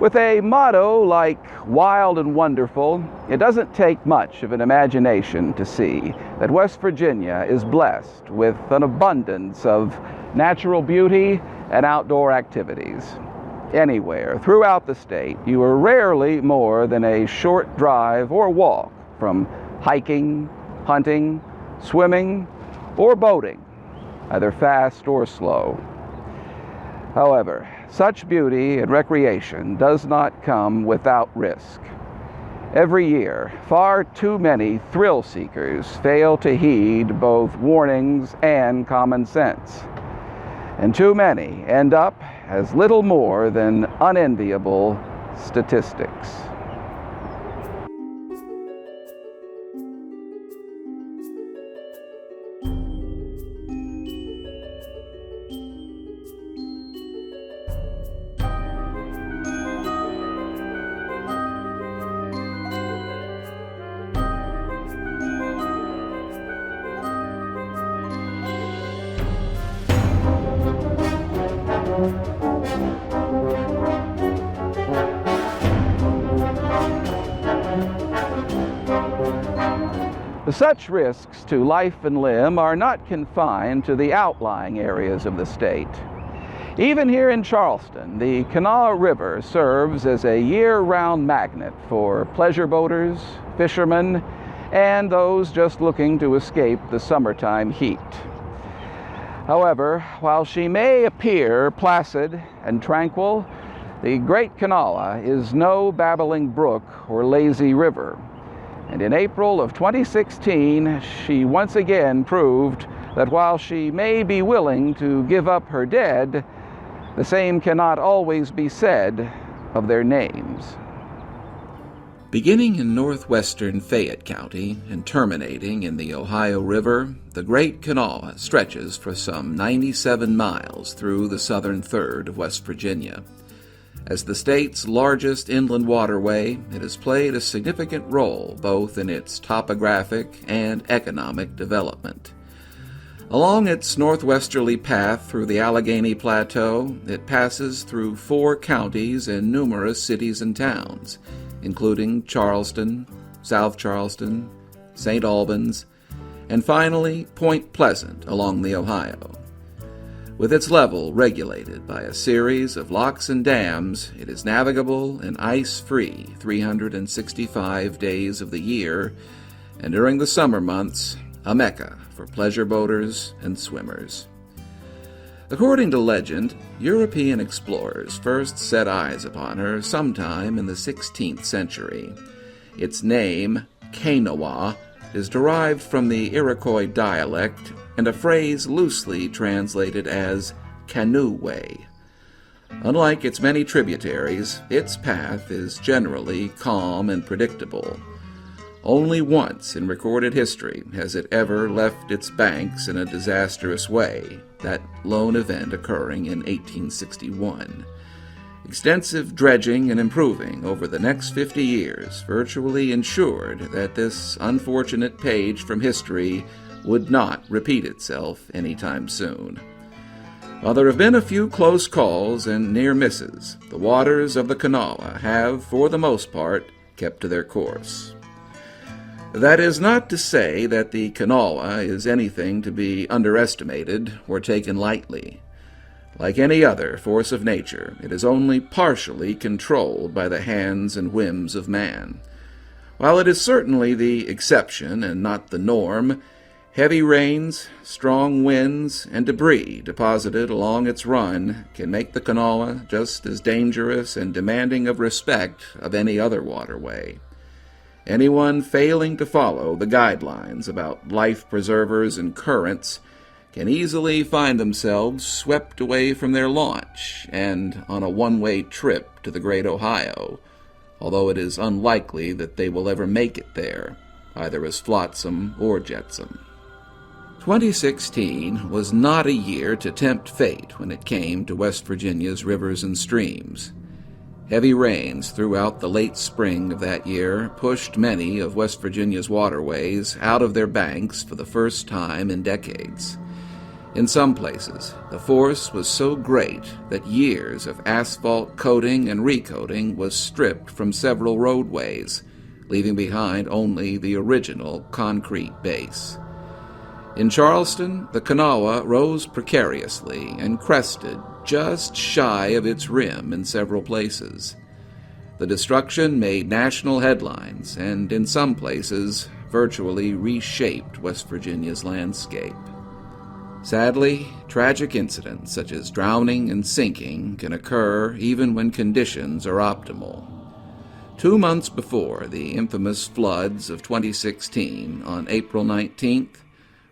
With a motto like wild and wonderful, it doesn't take much of an imagination to see that West Virginia is blessed with an abundance of natural beauty and outdoor activities. Anywhere throughout the state, you are rarely more than a short drive or walk from hiking, hunting, swimming, or boating, either fast or slow. However, such beauty and recreation does not come without risk. Every year, far too many thrill seekers fail to heed both warnings and common sense, and too many end up as little more than unenviable statistics. Such risks to life and limb are not confined to the outlying areas of the state. Even here in Charleston, the Kanawha River serves as a year-round magnet for pleasure boaters, fishermen, and those just looking to escape the summertime heat. However, while she may appear placid and tranquil, the Great Kanawha is no babbling brook or lazy river. And in April of 2016, she once again proved that while she may be willing to give up her dead, the same cannot always be said of their names. Beginning in northwestern Fayette County and terminating in the Ohio River, the Great Kanawha stretches for some 97 miles through the southern third of West Virginia. As the state's largest inland waterway, it has played a significant role both in its topographic and economic development. Along its northwesterly path through the Allegheny Plateau, it passes through 4 counties and numerous cities and towns, including Charleston, South Charleston, St. Albans, and finally Point Pleasant along the Ohio. With its level regulated by a series of locks and dams, it is navigable and ice-free 365 days of the year, and during the summer months, a mecca for pleasure boaters and swimmers. According to legend, European explorers first set eyes upon her sometime in the 16th century. Its name, Kanawha, is derived from the Iroquois dialect and a phrase loosely translated as canoe-way. Unlike its many tributaries, its path is generally calm and predictable. Only once in recorded history has it ever left its banks in a disastrous way, that lone event occurring in 1861. Extensive dredging and improving over the next 50 years virtually ensured that this unfortunate page from history would not repeat itself anytime soon. While there have been a few close calls and near misses, the waters of the Kanawha have, for the most part, kept to their course. That is not to say that the Kanawha is anything to be underestimated or taken lightly. Like any other force of nature, it is only partially controlled by the hands and whims of man. While it is certainly the exception and not the norm, heavy rains, strong winds, and debris deposited along its run can make the Kanawha just as dangerous and demanding of respect of any other waterway. Anyone failing to follow the guidelines about life preservers and currents can easily find themselves swept away from their launch and on a one-way trip to the Great Ohio, although it is unlikely that they will ever make it there, either as flotsam or jetsam. 2016 was not a year to tempt fate when it came to West Virginia's rivers and streams. Heavy rains throughout the late spring of that year pushed many of West Virginia's waterways out of their banks for the first time in decades. In some places, the force was so great that years of asphalt coating and recoating was stripped from several roadways, leaving behind only the original concrete base. In Charleston, the Kanawha rose precariously and crested just shy of its rim in several places. The destruction made national headlines and, in some places, virtually reshaped West Virginia's landscape. Sadly, tragic incidents such as drowning and sinking can occur even when conditions are optimal. 2 months before the infamous floods of 2016, on April 19th,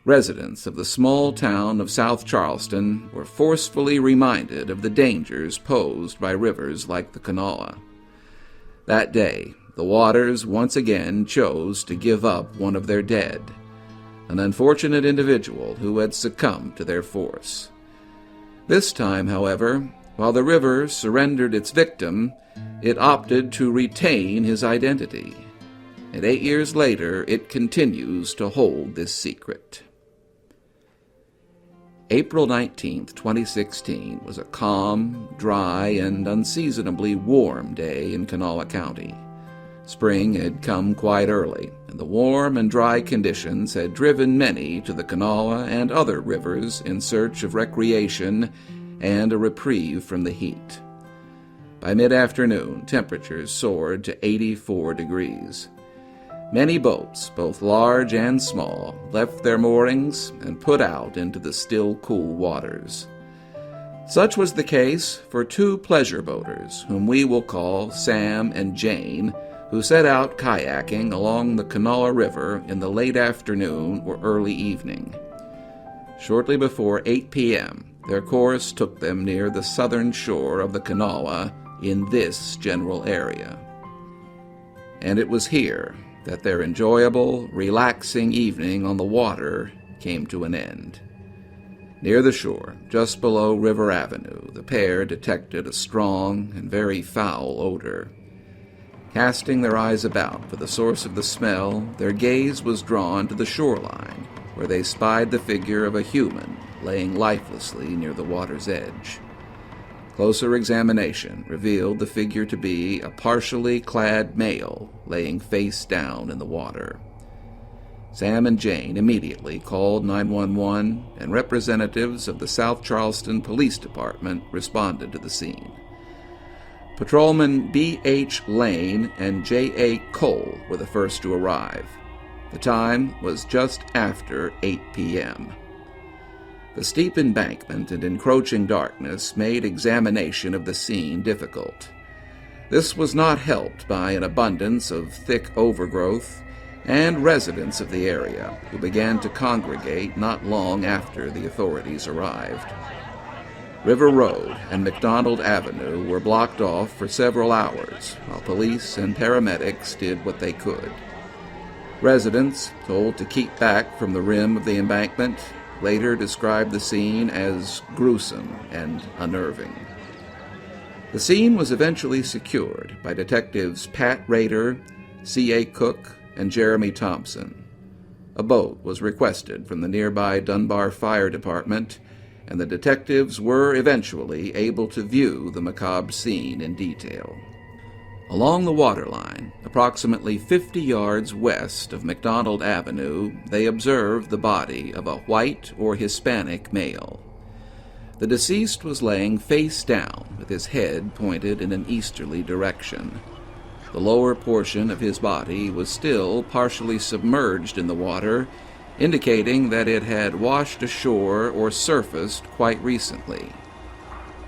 residents of the small town of South Charleston were forcefully reminded of the dangers posed by rivers like the Kanawha. That day, the waters once again chose to give up one of their dead, an unfortunate individual who had succumbed to their force. This time, however, while the river surrendered its victim, it opted to retain his identity, and 8 years later it continues to hold this secret. April 19, 2016 was a calm, dry, and unseasonably warm day in Kanawha County. Spring had come quite early, and the warm and dry conditions had driven many to the Kanawha and other rivers in search of recreation and a reprieve from the heat. By mid-afternoon, temperatures soared to 84 degrees. Many boats, both large and small, left their moorings and put out into the still cool waters. Such was the case for 2 pleasure boaters, whom we will call Sam and Jane, who set out kayaking along the Kanawha River in the late afternoon or early evening. Shortly before 8 p.m., their course took them near the southern shore of the Kanawha in this general area. And it was here that their enjoyable, relaxing evening on the water came to an end. Near the shore, just below River Avenue, the pair detected a strong and very foul odor. Casting their eyes about for the source of the smell, their gaze was drawn to the shoreline, where they spied the figure of a human laying lifelessly near the water's edge. Closer examination revealed the figure to be a partially clad male laying face down in the water. Sam and Jane immediately called 911, and representatives of the South Charleston Police Department responded to the scene. Patrolmen B.H. Lane and J.A. Cole were the first to arrive. The time was just after 8 p.m. The steep embankment and encroaching darkness made examination of the scene difficult. This was not helped by an abundance of thick overgrowth and residents of the area who began to congregate not long after the authorities arrived. River Road and McDonald Avenue were blocked off for several hours while police and paramedics did what they could. Residents, told to keep back from the rim of the embankment, later described the scene as gruesome and unnerving. The scene was eventually secured by Detectives Pat Rader, C.A. Cook, and Jeremy Thompson. A boat was requested from the nearby Dunbar Fire Department, and the detectives were eventually able to view the macabre scene in detail. Along the waterline, approximately 50 yards west of McDonald Avenue, they observed the body of a white or Hispanic male. The deceased was laying face down with his head pointed in an easterly direction. The lower portion of his body was still partially submerged in the water, indicating that it had washed ashore or surfaced quite recently.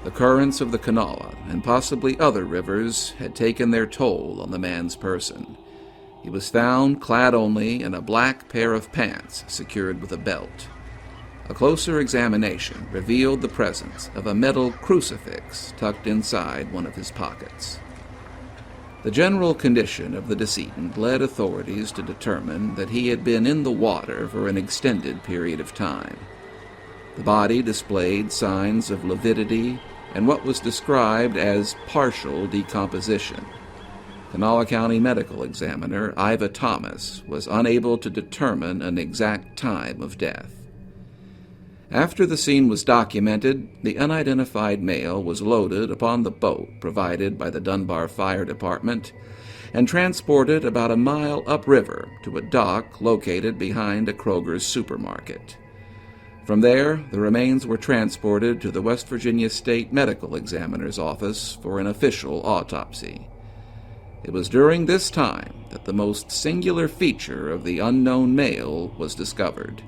The currents of the Kanawha and possibly other rivers had taken their toll on the man's person. He was found clad only in a black pair of pants secured with a belt. A closer examination revealed the presence of a metal crucifix tucked inside one of his pockets. The general condition of the decedent led authorities to determine that he had been in the water for an extended period of time. The body displayed signs of lividity and what was described as partial decomposition. Kanawha County Medical Examiner Iva Thomas was unable to determine an exact time of death. After the scene was documented, the unidentified male was loaded upon the boat provided by the Dunbar Fire Department and transported about a mile upriver to a dock located behind a Kroger's supermarket. From there, the remains were transported to the West Virginia State Medical Examiner's office for an official autopsy. It was during this time that the most singular feature of the unknown male was discovered.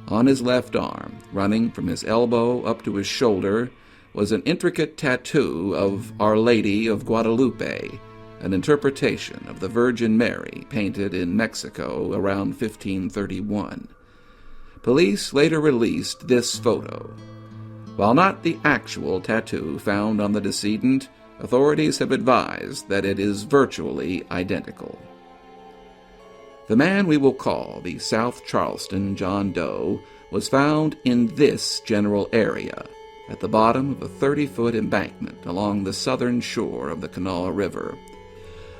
On his left arm, running from his elbow up to his shoulder, was an intricate tattoo of Our Lady of Guadalupe, an interpretation of the Virgin Mary painted in Mexico around 1531. Police later released this photo. While not the actual tattoo found on the decedent, authorities have advised that it is virtually identical. The man we will call the South Charleston John Doe was found in this general area, at the bottom of a 30-foot embankment along the southern shore of the Kanawha River.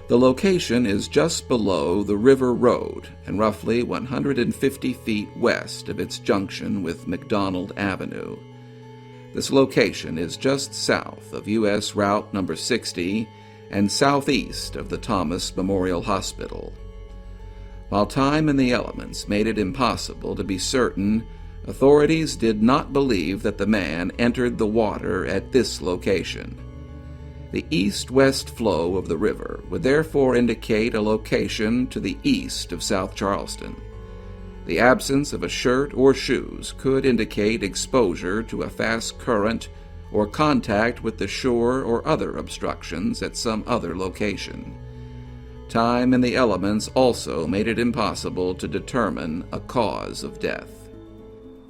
The location is just below the River Road and roughly 150 feet west of its junction with McDonald Avenue. This location is just south of U.S. Route number 60 and southeast of the Thomas Memorial Hospital. While time and the elements made it impossible to be certain, authorities did not believe that the man entered the water at this location. The east-west flow of the river would therefore indicate a location to the east of South Charleston. The absence of a shirt or shoes could indicate exposure to a fast current or contact with the shore or other obstructions at some other location. Time and the elements also made it impossible to determine a cause of death.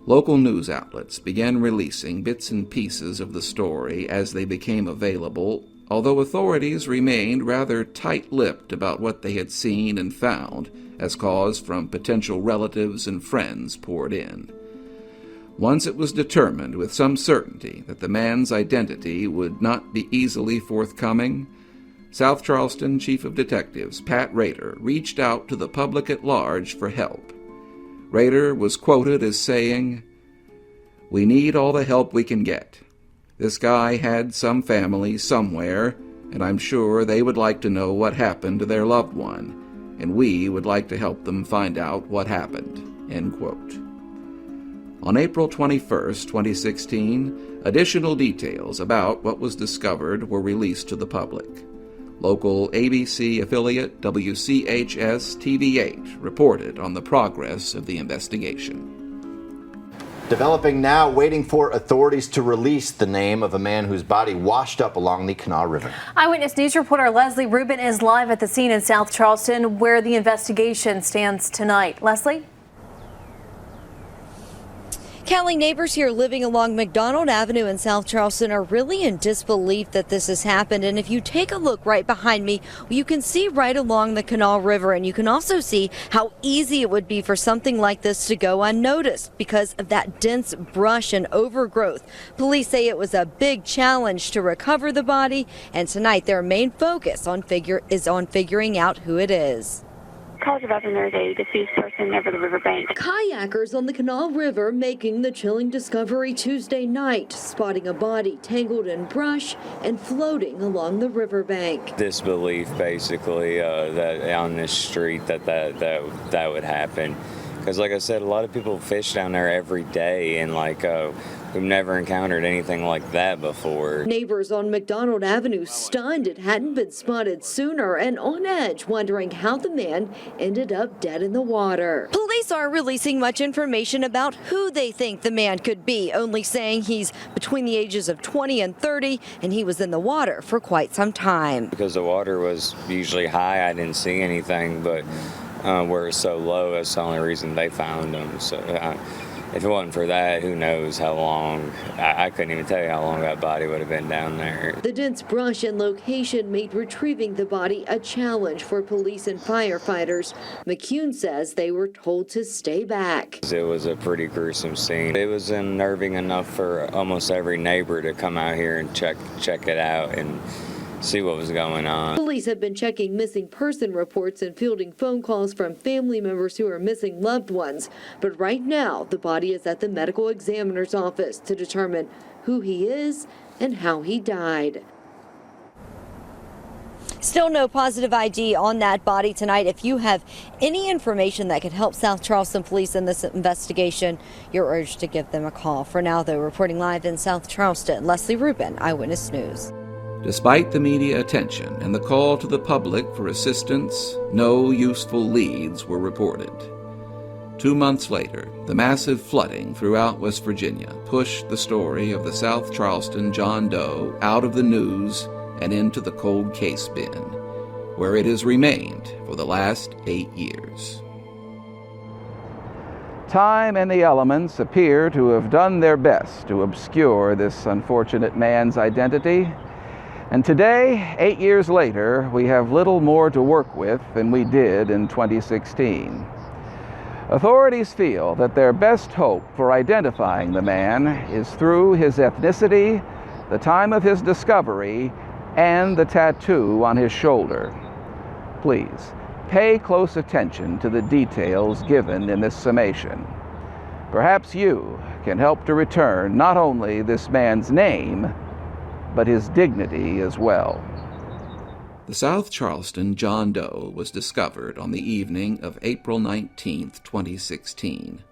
Local news outlets began releasing bits and pieces of the story as they became available, although authorities remained rather tight-lipped about what they had seen and found as calls from potential relatives and friends poured in. Once it was determined with some certainty that the man's identity would not be easily forthcoming, South Charleston Chief of Detectives Pat Rader reached out to the public at large for help. Rader was quoted as saying, "We need all the help we can get. This guy had some family somewhere, and I'm sure they would like to know what happened to their loved one, and we would like to help them find out what happened." End quote. On April 21, 2016, additional details about what was discovered were released to the public. Local ABC affiliate WCHS TV8 reported on the progress of the investigation. Developing now, waiting for authorities to release the name of a man whose body washed up along the Kanawha River. Eyewitness News reporter Leslie Rubin is live at the scene in South Charleston where the investigation stands tonight. Leslie? Kelly, neighbors here living along McDonald Avenue in South Charleston are really in disbelief that this has happened. And if you take a look right behind me, you can see right along the Kanawha River, and you can also see how easy it would be for something like this to go unnoticed because of that dense brush and overgrowth. Police say it was a big challenge to recover the body, and tonight their main focus is on figuring out who it is. Calls about there's a deceased person over the riverbank. Kayakers on the Kanawha River making the chilling discovery Tuesday night, spotting a body tangled in brush and floating along the riverbank. Disbelief, basically, that on this street that would happen. Because, like I said, a lot of people fish down there every day, and we've never encountered anything like that before. Neighbors on McDonald Avenue stunned it hadn't been spotted sooner and on edge, wondering how the man ended up dead in the water. Police aren't releasing much information about who they think the man could be, only saying he's between the ages of 20 and 30, and he was in the water for quite some time. Because the water was usually high, I didn't see anything, but where it's so low, that's the only reason they found him. So if it wasn't for that, who knows how long. I couldn't even tell you how long that body would have been down there. The dense brush and location made retrieving the body a challenge for police and firefighters. McCune says they were told to stay back. It was a pretty gruesome scene. It was unnerving enough for almost every neighbor to come out here and check it out. And see what was going on. Police have been checking missing person reports and fielding phone calls from family members who are missing loved ones. But right now, the body is at the medical examiner's office to determine who he is and how he died. Still no positive ID on that body tonight. If you have any information that could help South Charleston police in this investigation, you're urged to give them a call. For now, though, reporting live in South Charleston, Leslie Rubin, Eyewitness News. Despite the media attention and the call to the public for assistance, no useful leads were reported. 2 months later, the massive flooding throughout West Virginia pushed the story of the South Charleston John Doe out of the news and into the cold case bin, where it has remained for the last 8 years. Time and the elements appear to have done their best to obscure this unfortunate man's identity. And today, 8 years later, we have little more to work with than we did in 2016. Authorities feel that their best hope for identifying the man is through his ethnicity, the time of his discovery, and the tattoo on his shoulder. Please, pay close attention to the details given in this summation. Perhaps you can help to return not only this man's name, but his dignity as well. The South Charleston John Doe was discovered on the evening of April 19, 2016.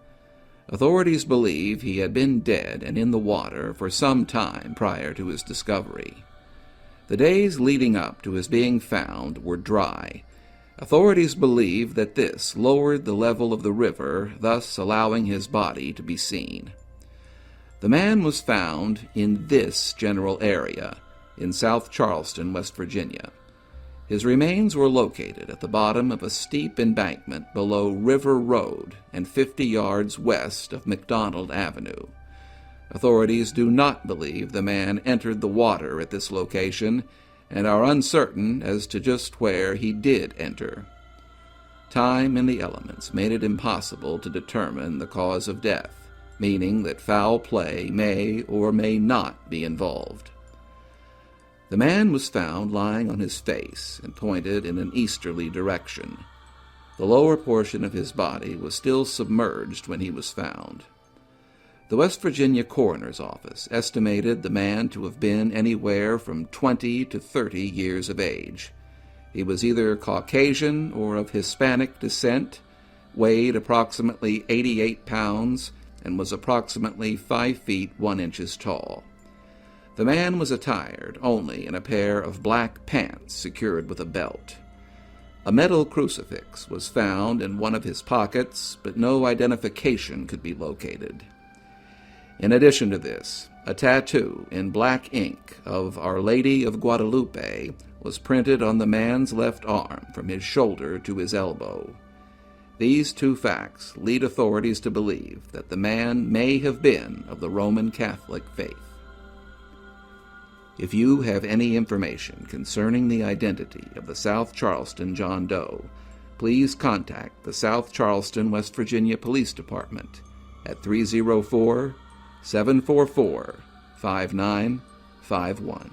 Authorities believe he had been dead and in the water for some time prior to his discovery. The days leading up to his being found were dry. Authorities believe that this lowered the level of the river, thus allowing his body to be seen. The man was found in this general area, in South Charleston, West Virginia. His remains were located at the bottom of a steep embankment below River Road and 50 yards west of McDonald Avenue. Authorities do not believe the man entered the water at this location and are uncertain as to just where he did enter. Time and the elements made it impossible to determine the cause of death, meaning that foul play may or may not be involved. The man was found lying on his face and pointed in an easterly direction. The lower portion of his body was still submerged when he was found. The West Virginia Coroner's Office estimated the man to have been anywhere from 20 to 30 years of age. He was either Caucasian or of Hispanic descent, weighed approximately 88 pounds, and was approximately 5 feet 1 inches tall. The man was attired only in a pair of black pants secured with a belt. A metal crucifix was found in one of his pockets, but no identification could be located. In addition to this, a tattoo in black ink of Our Lady of Guadalupe was printed on the man's left arm from his shoulder to his elbow. These two facts lead authorities to believe that the man may have been of the Roman Catholic faith. If you have any information concerning the identity of the South Charleston John Doe, please contact the South Charleston, West Virginia Police Department at 304-744-5951.